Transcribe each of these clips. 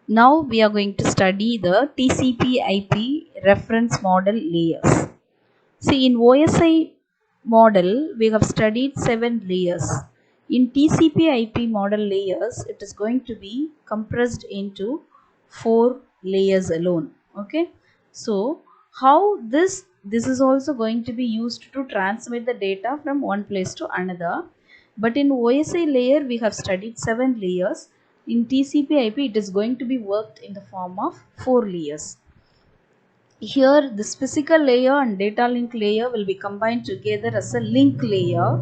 Now we are going to study the TCP/IP reference model layers. See, in OSI model, we have studied 7 layers. In TCP/IP model layers, it is going to be compressed into 4 layers alone. Okay. So, how this is also going to be used to transmit the data from one place to another. But in OSI layer, we have studied 7 layers. In TCP/IP, it is going to be worked in the form of 4 layers. Here this physical layer and data link layer will be combined together as a link layer,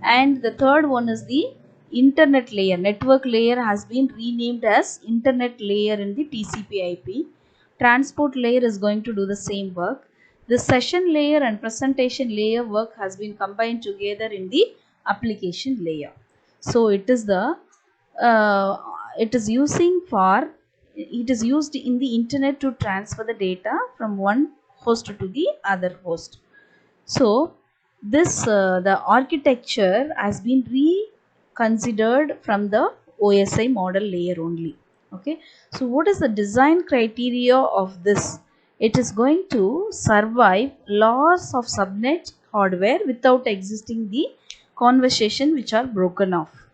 and the third one is the internet layer. Network layer has been renamed as internet layer in the TCP/IP. Transport layer is going to do the same work. The session layer and presentation layer work has been combined together in the application layer. So uh, it is used in the internet to transfer the data from one host to the other host. So the architecture has been reconsidered from the OSI model layer only. Okay, so what is the design criteria of this? It is going to survive loss of subnet hardware without existing the conversation which are broken off,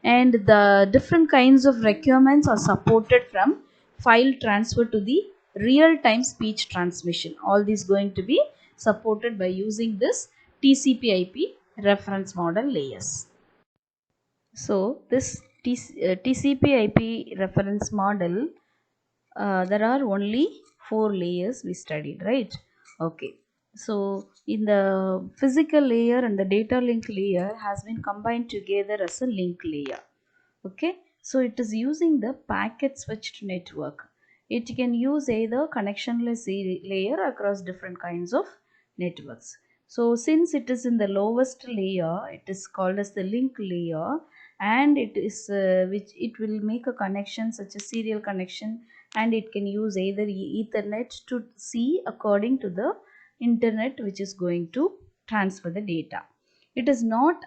and the different kinds of requirements are supported from file transfer to the real-time speech transmission. All these going to be supported by using this TCP/IP reference model layers. So this TCP/IP reference model, there are only 4 layers we studied, right? Okay, so in the physical layer and the data link layer has been combined together as a link layer. Okay, so it is using the packet switched network. It can use either connectionless layer across different kinds of networks. So since it is in the lowest layer, it is called as the link layer, and it is which it will make a connection such as serial connection, and it can use either Ethernet to C according to the internet which is going to transfer the data. It is not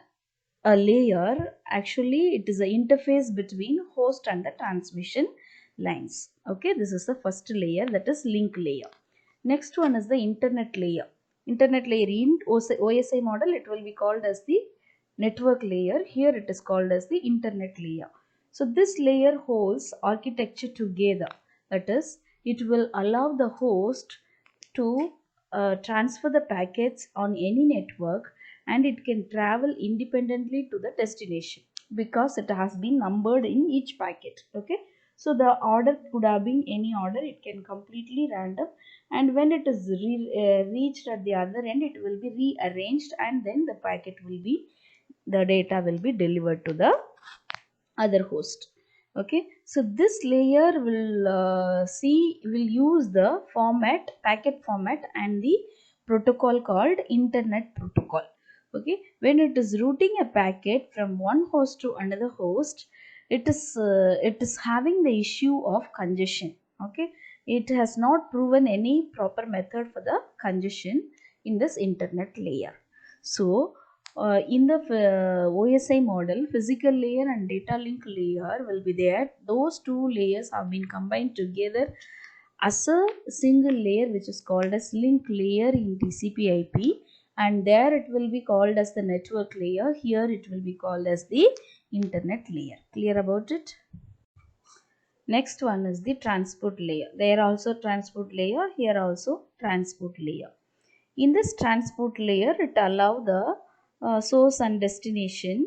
a layer, actually it is an interface between host and the transmission lines. Okay, this is the first layer, that is link layer. Next one is the internet layer. Internet layer in OSI model, it will be called as the network layer. Here it is called as the internet layer. So this layer holds architecture together, that is it will allow the host to transfer the packets on any network, and it can travel independently to the destination because it has been numbered in each packet. Okay, so the order could have been any order, it can completely random, and when it is reached at the other end, it will be rearranged, and then the data will be delivered to the other host. Okay, so this layer will use the packet format and the protocol called internet protocol. Okay, when it is routing a packet from one host to another host, it is having the issue of congestion. Okay, it has not proven any proper method for the congestion in this internet layer. So in the OSI model, physical layer and data link layer will be there. Those two layers have been combined together as a single layer, which is called as link layer in TCP/IP, and there it will be called as the network layer. Here it will be called as the internet layer. Clear about it? Next one is the transport layer. There also transport layer, here also transport layer. In this transport layer, it allows the source and destination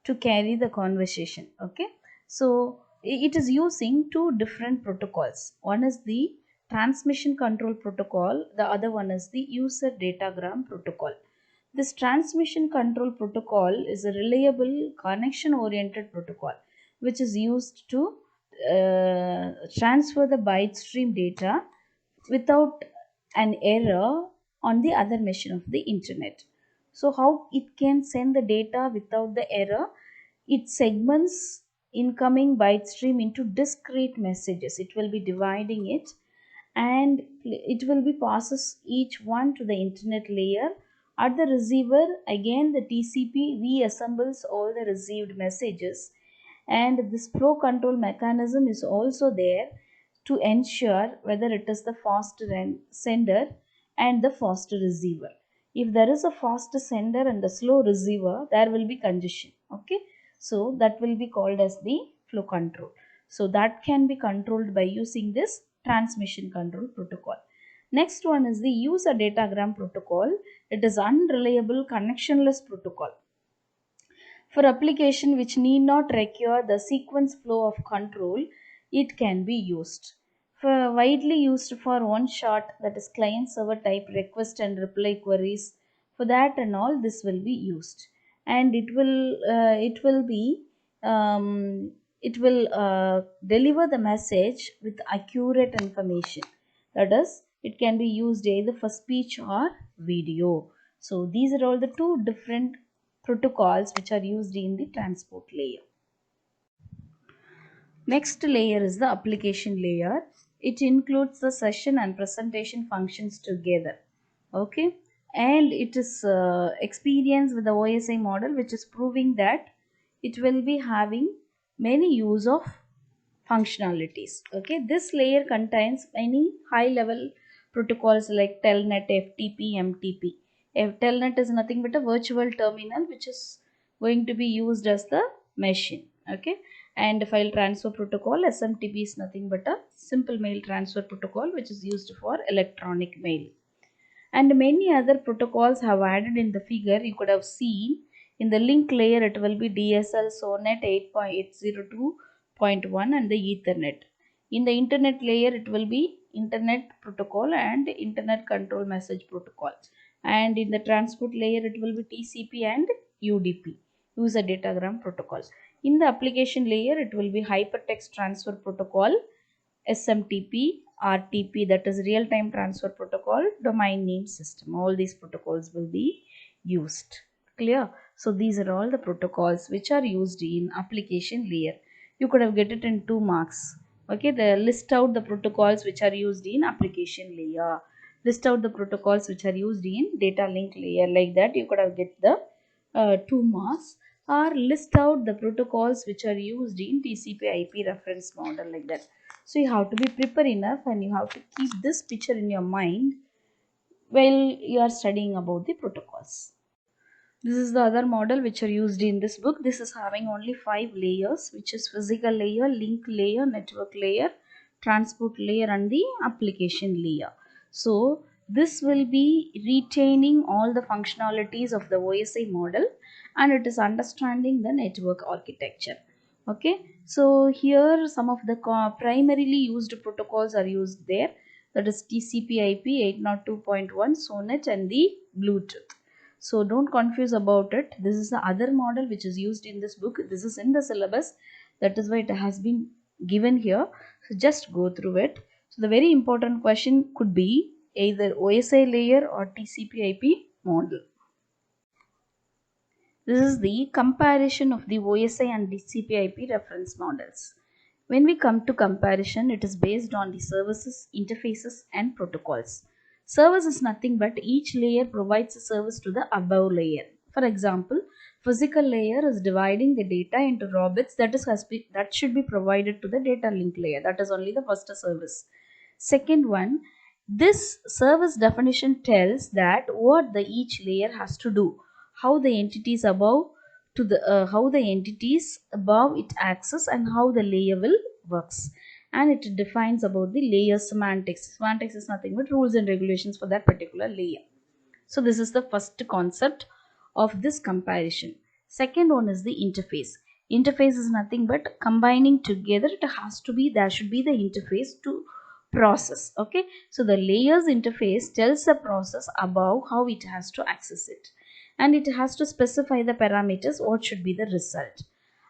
to carry the conversation. Okay, so it is using two different protocols. One is the transmission control protocol, the other one is the user datagram protocol. This transmission control protocol is a reliable connection oriented protocol which is used to transfer the byte stream data without an error on the other machine of the internet. So how it can send the data without the error? It segments incoming byte stream into discrete messages. It will be dividing it, and it will be passes each one to the internet layer. At the receiver, again the TCP reassembles all the received messages, and this flow control mechanism is also there, to ensure whether it is the fast sender and the fast receiver. If there is a fast sender and a slow receiver, there will be congestion. Okay, so that will be called as the flow control. So that can be controlled by using this transmission control protocol. Next one is the user datagram protocol. It is unreliable connectionless protocol. For application which need not require the sequence flow of control, it can be used. For widely used for one shot, that is client server type request and reply queries. For that and all, this will be used, and it will deliver the message with accurate information. That is, it can be used either for speech or video. So these are all the two different protocols which are used in the transport layer. Next layer is the application layer. It includes the session and presentation functions together. Okay, and it is experience with the OSI model, which is proving that it will be having many use of functionalities. Okay, this layer contains many high level protocols like telnet, ftp, mtp. Telnet is nothing but a virtual terminal which is going to be used as the machine. Okay, and file transfer protocol, smtp, is nothing but a simple mail transfer protocol which is used for electronic mail. And many other protocols have added in the figure. You could have seen in the link layer it will be DSL, SONET 8.802.1 and the Ethernet. In the internet layer it will be internet protocol and internet control message protocol. And in the transport layer it will be TCP and UDP, user datagram protocol. In the application layer it will be hypertext transfer protocol, SMTP, RTP, that is real time transfer protocol, domain name system. All these protocols will be used. Clear? So these are all the protocols which are used in application layer. You could have get it in 2 marks. Okay, they list out the protocols which are used in application layer. List out the protocols which are used in data link layer. Like that you could have get the 2 marks. Or list out the protocols which are used in TCP IP reference model, like that. So you have to be prepared enough and you have to keep this picture in your mind while you are studying about the protocols. This is the other model which are used in this book. This is having only 5 layers, which is physical layer, link layer, network layer, transport layer and the application layer. So this will be retaining all the functionalities of the OSI model, and it is understanding the network architecture. Okay, so here some of the primarily used protocols are used there. That is TCP IP 802.1, SONET and the Bluetooth. So don't confuse about it. This is the other model which is used in this book. This is in the syllabus. That is why it has been given here. So just go through it. So the very important question could be either OSI layer or TCP IP model. This is the comparison of the OSI and TCP IP reference models. When we come to comparison, it is based on the services, interfaces and protocols. Service is nothing but each layer provides a service to the above layer. For example, physical layer is dividing the data into raw bits that should be provided to the data link layer. That is only the first service. Second one, this service definition tells that what the each layer has to do, how the entities above it access and how the layer will works, and it defines about the layer semantics. Semantics is nothing but rules and regulations for that particular layer. So this is the first concept of this comparison. Second one is the interface. Interface is nothing but combining together. There should be the interface to process. Okay, so the layers interface tells the process above how it has to access it, and it has to specify the parameters what should be the result.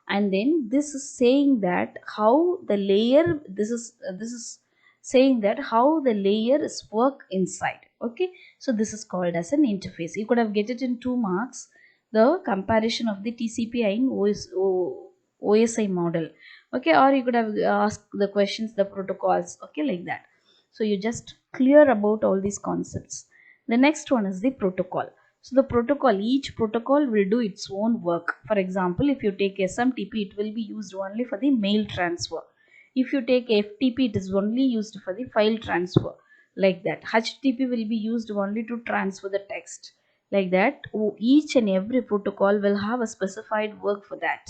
And then this is saying that how the layer this is saying that how the layer is work inside. Okay, so this is called as an interface. You could have get it in 2 marks, the comparison of the TCP and OSI model. Okay, or you could have asked the questions, the protocols. Okay, like that. So you just clear about all these concepts. The next one is the protocol. So the protocol, each protocol will do its own work. For example, if you take SMTP, it will be used only for the mail transfer. If you take FTP, it is only used for the file transfer, like that. HTTP will be used only to transfer the text, like that. Each and every protocol will have a specified work for that.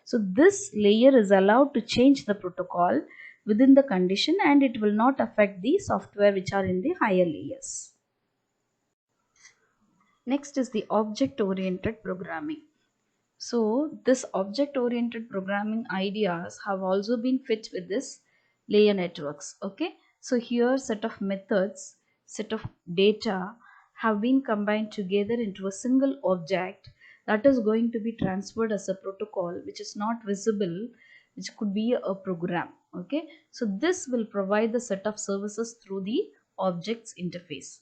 So this layer is allowed to change the protocol within the condition, and it will not affect the software which are in the higher layers. Next is the object-oriented programming. So this object-oriented programming ideas have also been fit with this layer networks. Okay, so here set of methods, set of data have been combined together into a single object that is going to be transferred as a protocol which is not visible, which could be a program. Okay, so this will provide the set of services through the objects interface.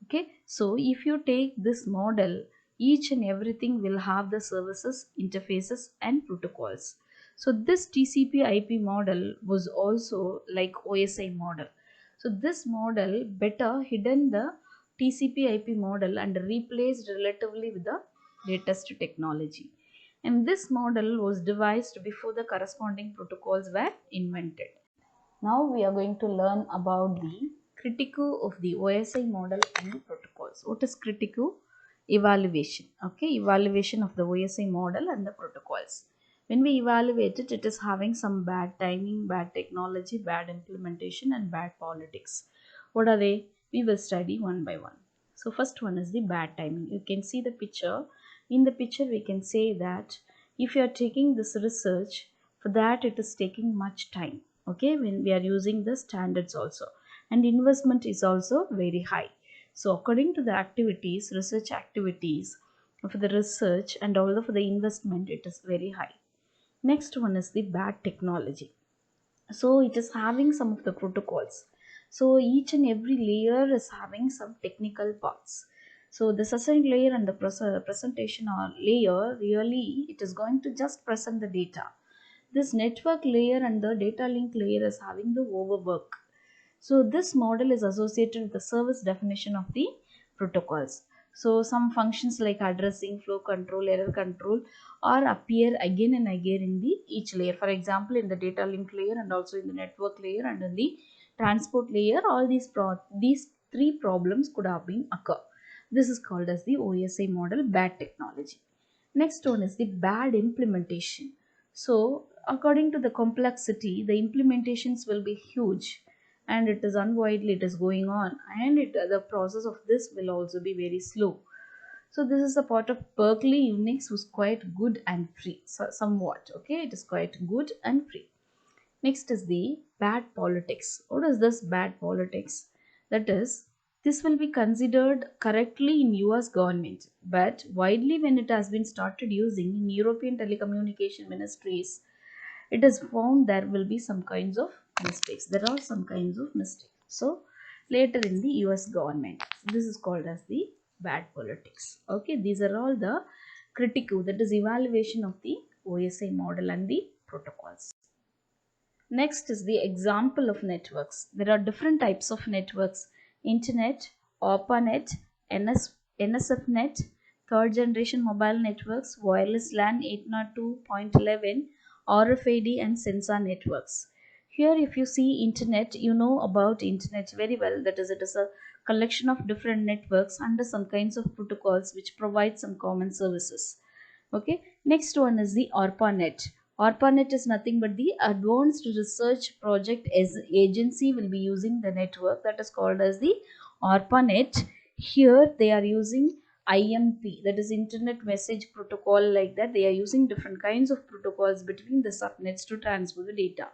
Okay, so if you take this model, each and everything will have the services, interfaces and protocols. So this TCP IP model was also like OSI model. So this model better hidden the TCP IP model and replaced relatively with the latest technology. And this model was devised before the corresponding protocols were invented. Now we are going to learn about the critical of the OSI model and the protocols. What is critical? Evaluation. Okay, evaluation of the OSI model and the protocols. When we evaluate it, it is having some bad timing, bad technology, bad implementation and bad politics. What are they? We will study one by one. So first one is the bad timing. You can see the picture. In the picture we can say that if you are taking this research, for that it is taking much time. Okay, when we are using the standards also, and investment is also very high. So according to the activities, research activities, for the research and also for the investment, it is very high. Next one is the bad technology. So it is having some of the protocols. So each and every layer is having some technical parts. So the succinct layer and the presentation or layer, really it is going to just present the data. This network layer and the data link layer is having the overwork. So this model is associated with the service definition of the protocols. So some functions like addressing, flow control, error control or appear again and again in the each layer. For example, in the data link layer and also in the network layer and in the transport layer, all these three problems could have been occur. This is called as the OSI model, bad technology. Next one is the bad implementation. So according to the complexity, the implementations will be huge and it is unwidely it is going on, and the process of this will also be very slow. So this is a part of Berkeley Unix was quite good and free, so somewhat. Okay, it is quite good and free. Next is the bad politics. What is this bad politics? That is, this will be considered correctly in US government, but widely when it has been started using in European telecommunication ministries, it is found there will be some kinds of mistakes. There are some kinds of mistakes. So later in the US government, this is called as the bad politics. Okay, these are all the critical, that is evaluation of the OSI model and the protocols. Next is the example of networks. There are different types of networks: Internet, ARPANET, NSFNet, third generation mobile networks, wireless LAN 802.11, RFID and sensor networks. Here if you see Internet, you know about Internet very well. That is, it is a collection of different networks under some kinds of protocols which provide some common services. Okay, next one is the ARPANET. ARPANET is nothing but the Advanced Research Project Agency will be using the network that is called as the ARPANET. Here they are using IMP, that is Internet Message Protocol, like that. They are using different kinds of protocols between the subnets to transfer the data.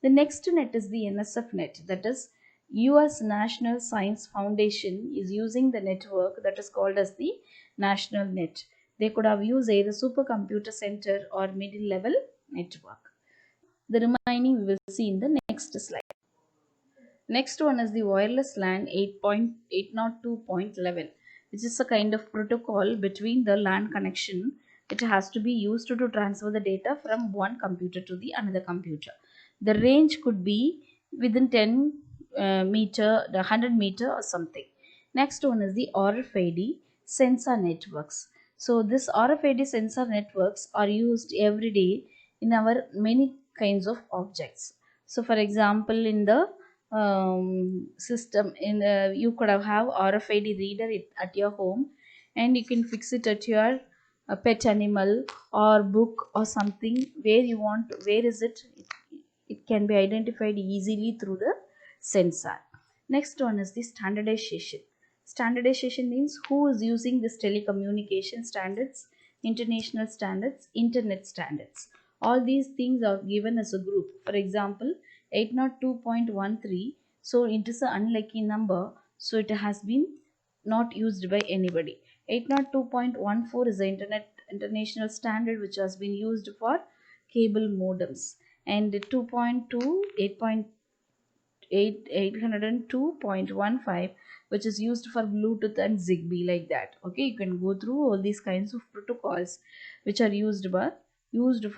The next net is the NSF net, that is US National Science Foundation is using the network that is called as the National Net. They could have used either supercomputer center or middle level network. The remaining we will see in the next slide. Next one is the wireless LAN 8.802.11, which is a kind of protocol between the LAN connection. It has to be used to transfer the data from one computer to the another computer. The range could be within 10 meter, the 100 meter or something. Next one is the RFID sensor networks. So this RFID sensor networks are used every day in our many kinds of objects. So for example, in the system, you could have RFID reader at your home, and you can fix it at your pet animal or book or something where you want. Where is it? It can be identified easily through the sensor. Next one is the standardization. Standardization means who is using this telecommunication standards, international standards, internet standards. All these things are given as a group. For example, 802.13, so it is an unlucky number, so it has been not used by anybody. 802.14 is the international standard which has been used for cable modems, and 2.2 802.15 which is used for Bluetooth and Zigbee, like that. Okay, you can go through all these kinds of protocols which are used for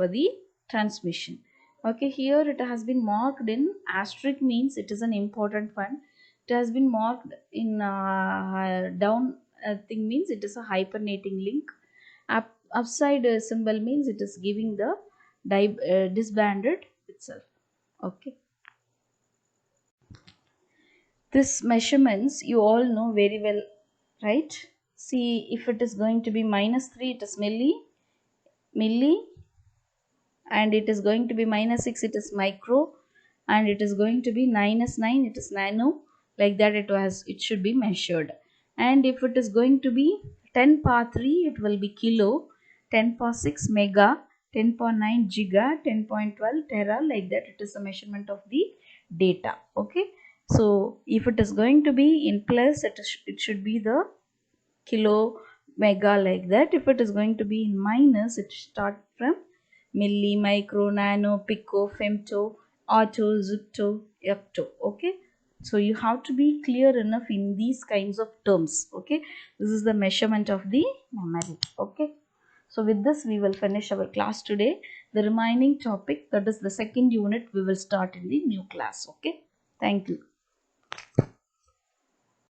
the transmission. Okay, here it has been marked in asterisk, means it is an important one. It has been marked in down thing, means it is a hypernating link. Upside symbol means it is giving the disbanded itself. Okay, this measurements you all know very well, right? See, if it is going to be -3, it is milli, and it is going to be -6, it is micro, and it is going to be -9, it is nano, like that. It should be measured. And if it is going to be 10 power 3, it will be kilo, 10 power 6 mega, 10 power 9 giga, 10.12 tera, like that. It is a measurement of the data. Okay, so if it is going to be in plus, it should be the kilo, mega, like that. If it is going to be in minus, it start from milli, micro, nano, pico, femto, auto, zipto, epto. Okay, so you have to be clear enough in these kinds of terms. Okay, this is the measurement of the memory. Okay, so with this we will finish our class today. The remaining topic, that is the second unit, we will start in the new class. Okay, thank you.